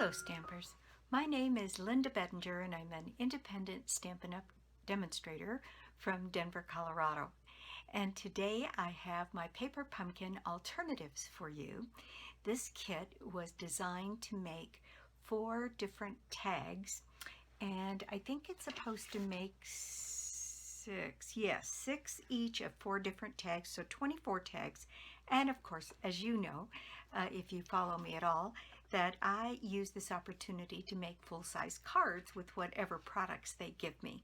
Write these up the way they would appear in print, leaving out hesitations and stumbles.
Hello Stampers, my name is Linda Bedinger and I'm an independent Stampin' Up! Demonstrator from Denver, Colorado. And today I have my paper pumpkin alternatives for you. This kit was designed to make 4 different tags, and I think it's supposed to make 6 each of 4 different tags, so 24 tags. And of course, as you know, if you follow me at all, that I use this opportunity to make full-size cards with whatever products they give me.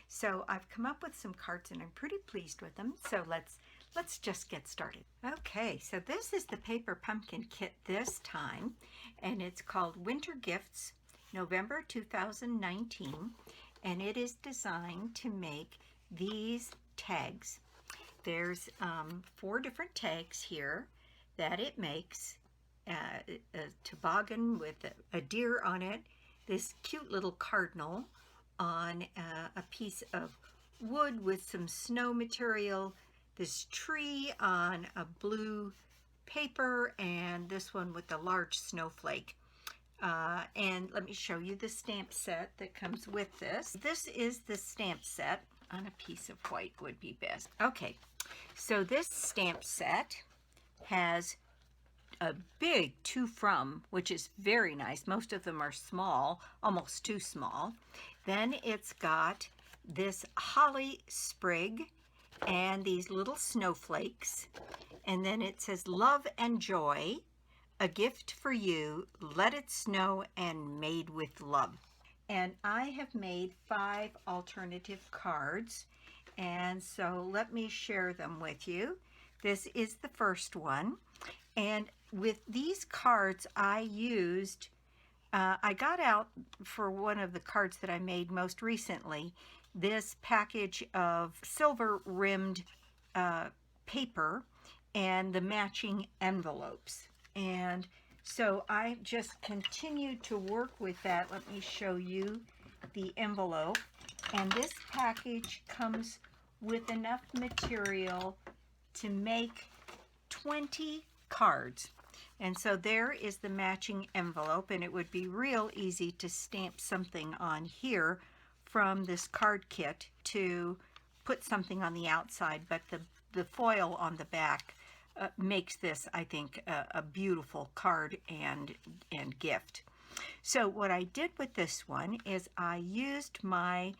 So I've come up with some cards and I'm pretty pleased with them. So let's just get started. Okay, so this is the paper pumpkin kit this time, and it's called Winter Gifts November 2019, and it is designed to make these tags. There's 4 different tags here that it makes. A toboggan with a deer on it, this cute little cardinal on a piece of wood with some snow material, this tree on a blue paper, and this one with a large snowflake. And let me show you the stamp set that comes with this. This is the stamp set. On a piece of white would be best. Okay, so this stamp set has a big to from, which is very nice. Most of them are small, almost too small. Then it's got this holly sprig and these little snowflakes. And then it says, "Love and Joy, a gift for you, let it snow and made with love." And I have made 5 alternative cards, and so let me share them with you. This is the first one. And with these cards I used, I got out for one of the cards that I made most recently, this package of silver rimmed paper and the matching envelopes. And so I just continued to work with that. Let me show you the envelope. And this package comes with enough material to make 20 cards. And so there is the matching envelope, and it would be real easy to stamp something on here from this card kit to put something on the outside, but the foil on the back makes this, I think, a beautiful card and gift. So what I did with this one is I used my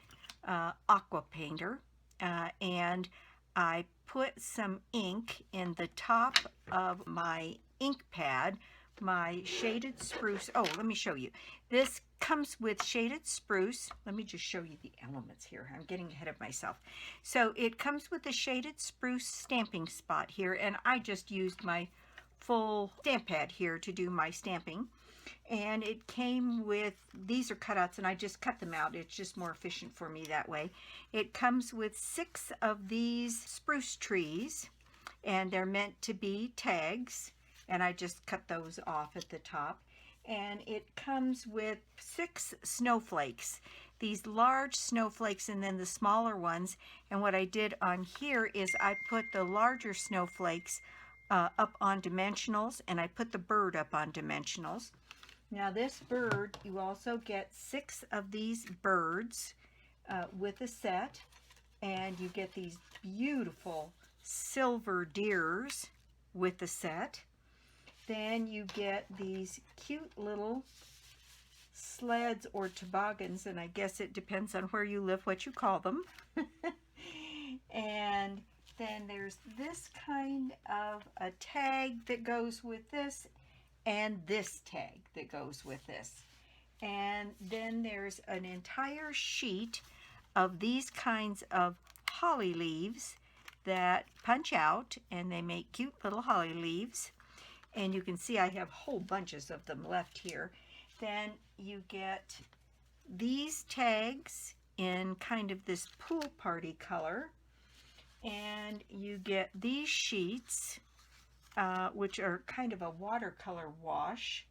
aqua painter and I put some ink in the top of my ink pad, my shaded spruce. Oh, let me show you. This comes with shaded spruce. Let me just show you the elements here. I'm getting ahead of myself. So it comes with the shaded spruce stamping spot here, and I just used my full stamp pad here to do my stamping. And it came with, these are cutouts, and I just cut them out. It's just more efficient for me that way. It comes with 6 of these spruce trees, and they're meant to be tags, and I just cut those off at the top. And it comes with 6 snowflakes, these large snowflakes and then the smaller ones. And what I did on here is I put the larger snowflakes up on dimensionals, and I put the bird up on dimensionals. Now this bird, you also get 6 of these birds with a set, and you get these beautiful silver deers with the set. Then you get these cute little sleds or toboggans, and I guess it depends on where you live what you call them. And then there's this kind of a tag that goes with this, and this tag that goes with this. And then there's an entire sheet of these kinds of holly leaves that punch out, and they make cute little holly leaves. And you can see I have whole bunches of them left here. Then you get these tags in kind of this pool party color, and you get these sheets which are kind of a watercolor wash.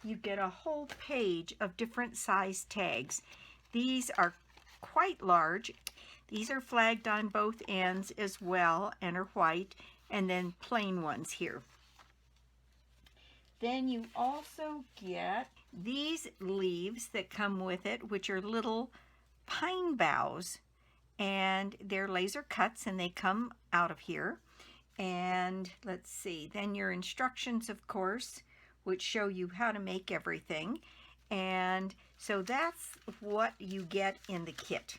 You get a whole page of different size tags. These are quite large. These are flagged on both ends as well and are white, and then plain ones here. Then you also get these leaves that come with it, which are little pine boughs, and they're laser cuts and they come out of here. And let's see, then your instructions, of course, which show you how to make everything. And so that's what you get in the kit.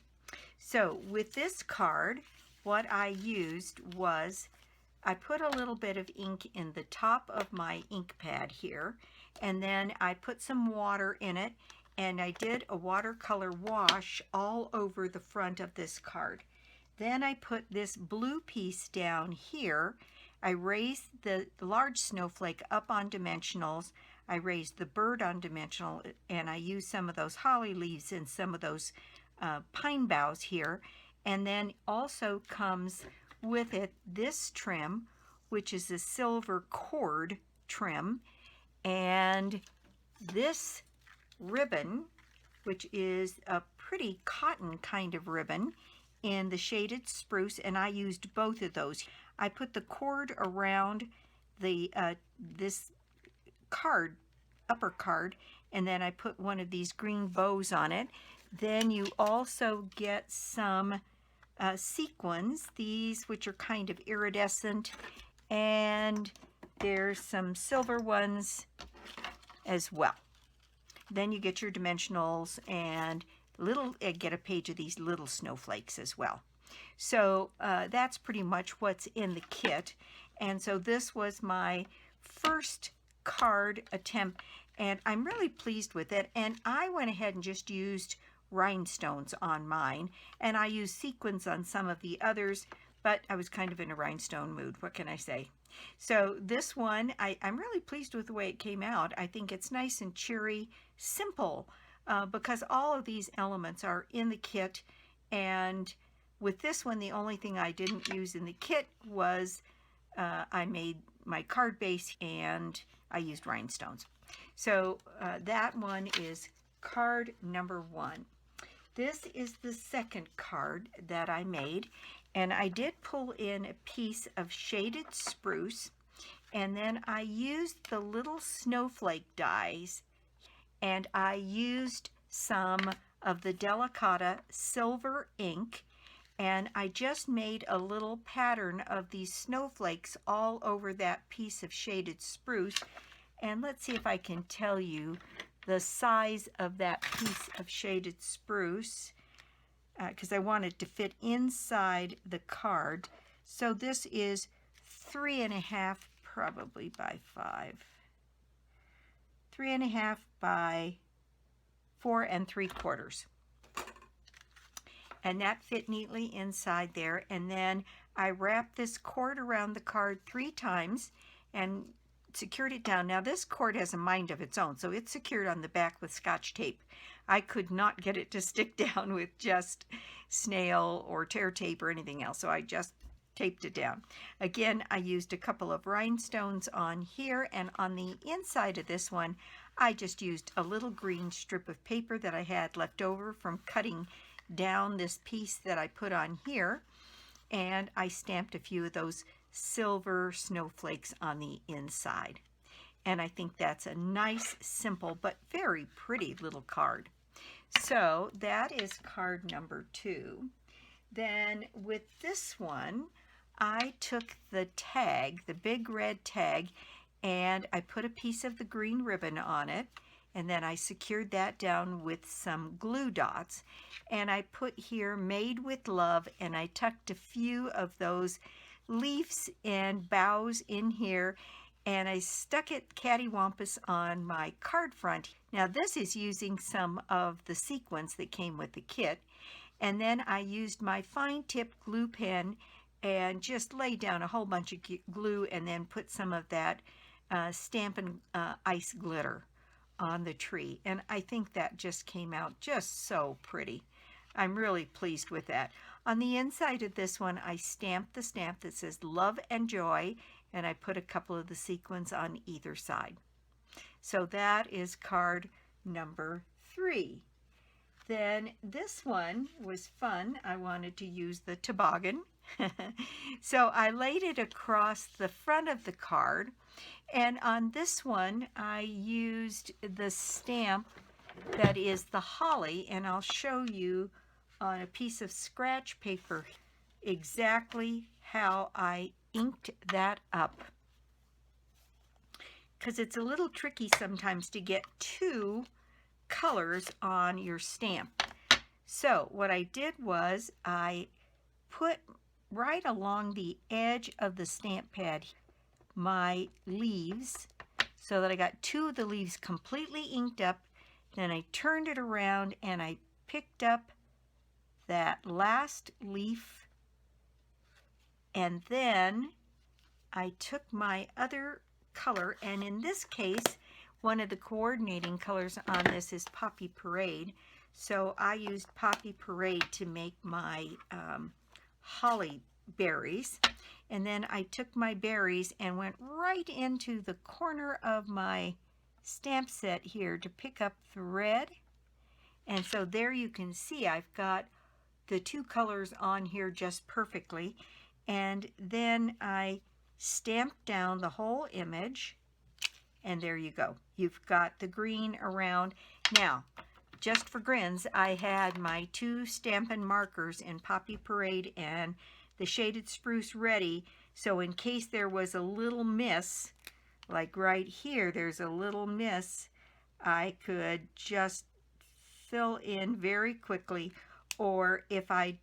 So with this card, what I used was I put a little bit of ink in the top of my ink pad here, and then I put some water in it, and I did a watercolor wash all over the front of this card. Then I put this blue piece down here. I raised the large snowflake up on dimensionals. I raised the bird on dimensional, and I used some of those holly leaves and some of those pine boughs here. And then also comes with it this trim, which is a silver cord trim, and this ribbon, which is a pretty cotton kind of ribbon in the shaded spruce, and I used both of those. I put the cord around the this card, upper card, and then I put one of these green bows on it. Then you also get some sequins, these which are kind of iridescent, and there's some silver ones as well. Then you get your dimensionals and get a page of these little snowflakes as well. So that's pretty much what's in the kit. And so this was my first card attempt, and I'm really pleased with it. And I went ahead and just used rhinestones on mine, and I used sequins on some of the others, but I was kind of in a rhinestone mood. What can I say? So this one, I'm really pleased with the way it came out. I think it's nice and cheery, simple, because all of these elements are in the kit. And with this one, the only thing I didn't use in the kit was I made my card base and I used rhinestones. So that one is card number 1. This is the second card that I made, and I did pull in a piece of shaded spruce, and then I used the little snowflake dies, and I used some of the Delicata silver ink, and I just made a little pattern of these snowflakes all over that piece of shaded spruce. And let's see if I can tell you the size of that piece of shaded spruce, because I want it to fit inside the card. So this is 3.5 probably by 5. 3.5 by 4 3/4. And that fit neatly inside there. And then I wrapped this cord around the card 3 times and secured it down. Now this cord has a mind of its own, so it's secured on the back with Scotch tape. I could not get it to stick down with just snail or tear tape or anything else, so I just taped it down. Again, I used a couple of rhinestones on here, and on the inside of this one, I just used a little green strip of paper that I had left over from cutting down this piece that I put on here, and I stamped a few of those silver snowflakes on the inside. And I think that's a nice, simple, but very pretty little card. So that is card number 2. Then with this one, I took the tag, the big red tag, and I put a piece of the green ribbon on it, and then I secured that down with some glue dots, and I put here "Made with Love," and I tucked a few of those leaves and boughs in here, and I stuck it cattywampus on my card front. Now this is using some of the sequins that came with the kit, and then I used my fine tip glue pen and just laid down a whole bunch of glue and then put some of that Stampin' ice glitter on the tree, and I think that just came out just so pretty. I'm really pleased with that. On the inside of this one, I stamped the stamp that says "Love and Joy," and I put a couple of the sequins on either side. So that is card number 3. Then this one was fun. I wanted to use the toboggan, So I laid it across the front of the card, and on this one I used the stamp that is the holly, and I'll show you on a piece of scratch paper exactly how I inked that up, because it's a little tricky sometimes to get two colors on your stamp. So what I did was I put right along the edge of the stamp pad my leaves, so that I got two of the leaves completely inked up. Then I turned it around and I picked up that last leaf, and then I took my other color, and in this case one of the coordinating colors on this is Poppy Parade, so I used Poppy Parade to make my holly berries. And then I took my berries and went right into the corner of my stamp set here to pick up thread. And so there you can see I've got the two colors on here just perfectly. And then I stamped down the whole image, and there you go. You've got the green around. Now, just for grins, I had my two Stampin' markers in Poppy Parade and the Shaded Spruce ready, so in case there was a little miss, like right here there's a little miss, I could just fill in very quickly, or if I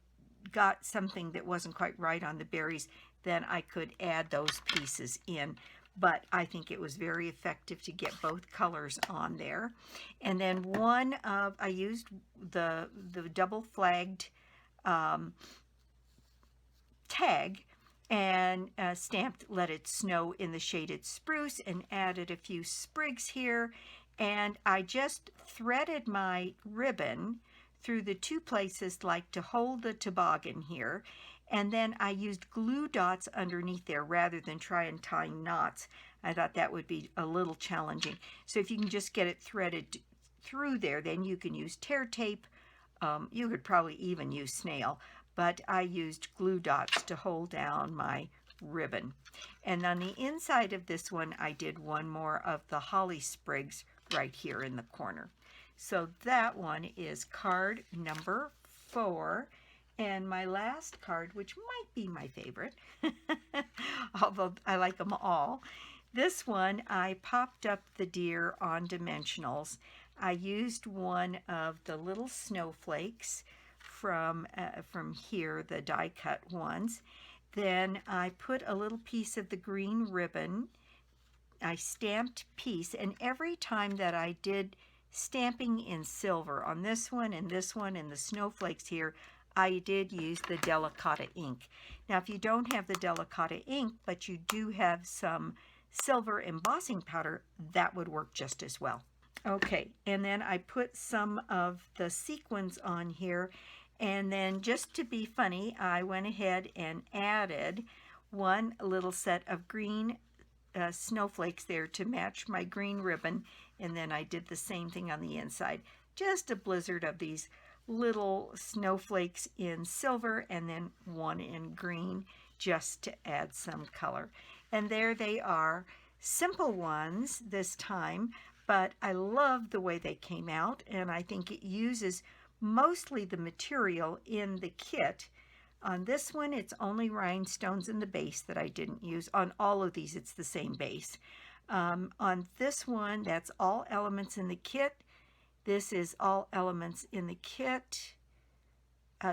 got something that wasn't quite right on the berries, then I could add those pieces in. But I think it was very effective to get both colors on there. And then I used the double flagged tag and stamped Let It Snow in the Shaded Spruce and added a few sprigs here. And I just threaded my ribbon through the two places like to hold the toboggan here. And then I used glue dots underneath there rather than try and tie knots. I thought that would be a little challenging. So if you can just get it threaded through there, then you can use tear tape. You could probably even use snail, but I used glue dots to hold down my ribbon. And on the inside of this one, I did one more of the holly sprigs right here in the corner. So that one is card number 4. And my last card, which might be my favorite, although I like them all, this one I popped up the deer on dimensionals. I used one of the little snowflakes from here, the die cut ones. Then I put a little piece of the green ribbon. I stamped piece, and every time that I did stamping in silver on this one and the snowflakes here, I did use the Delicata ink. Now, if you don't have the Delicata ink, but you do have some silver embossing powder, that would work just as well. Okay, and then I put some of the sequins on here, and then just to be funny, I went ahead and added one little set of green snowflakes there to match my green ribbon, and then I did the same thing on the inside. Just a blizzard of these little snowflakes in silver and then one in green just to add some color. And there they are, simple ones this time, but I love the way they came out, and I think it uses mostly the material in the kit. On this one, it's only rhinestones in the base that I didn't use. On all of these, it's the same base. On this one, that's all elements in the kit. This is all elements in the kit.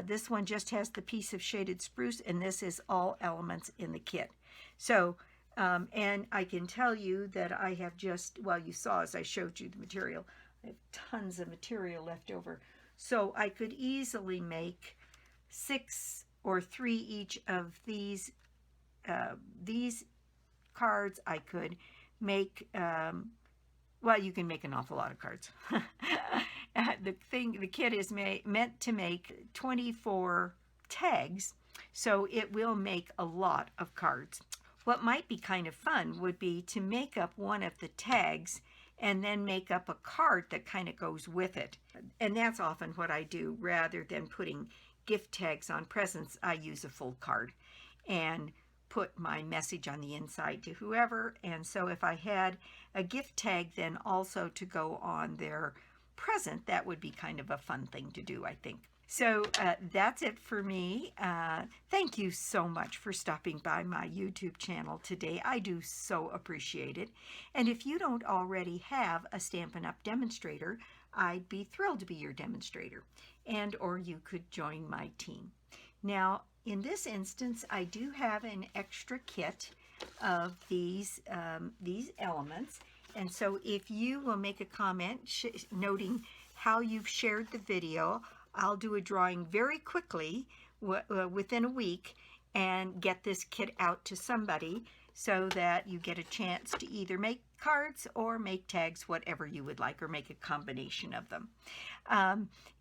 This one just has the piece of Shaded Spruce, and this is all elements in the kit. So, and I can tell you that I have just, well, you saw as I showed you the material, I have tons of material left over. So I could easily make 6 or 3 each of these cards. I could make, well, you can make an awful lot of cards. The kit is meant to make 24 tags, so it will make a lot of cards. What might be kind of fun would be to make up one of the tags and then make up a card that kind of goes with it. And that's often what I do. Rather than putting gift tags on presents, I use a full card. and put my message on the inside to whoever. And so if I had a gift tag then also to go on their present, that would be kind of a fun thing to do, I think. So that's it for me. Thank you so much for stopping by my YouTube channel today. I do so appreciate it. And if you don't already have a Stampin' Up! Demonstrator, I'd be thrilled to be your demonstrator. And or you could join my team. Now, in this instance, I do have an extra kit of these elements. And so if you will make a comment noting how you've shared the video, I'll do a drawing very quickly within a week and get this kit out to somebody so that you get a chance to either make cards or make tags, whatever you would like, or make a combination of them.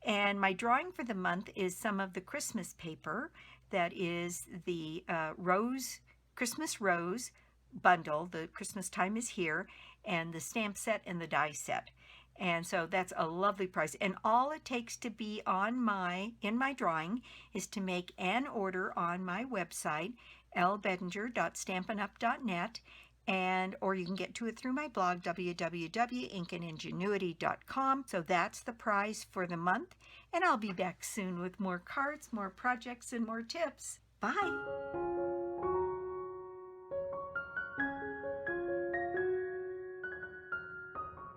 And my drawing for the month is some of the Christmas paper that is the Christmas Rose bundle. The Christmas time is here, and the stamp set and the die set. And so that's a lovely price. And all it takes to be in my drawing is to make an order on my website, lbedinger.stampinup.net, or you can get to it through my blog, www.ingenuity.com. So that's the prize for the month. And I'll be back soon with more cards, more projects, and more tips. Bye.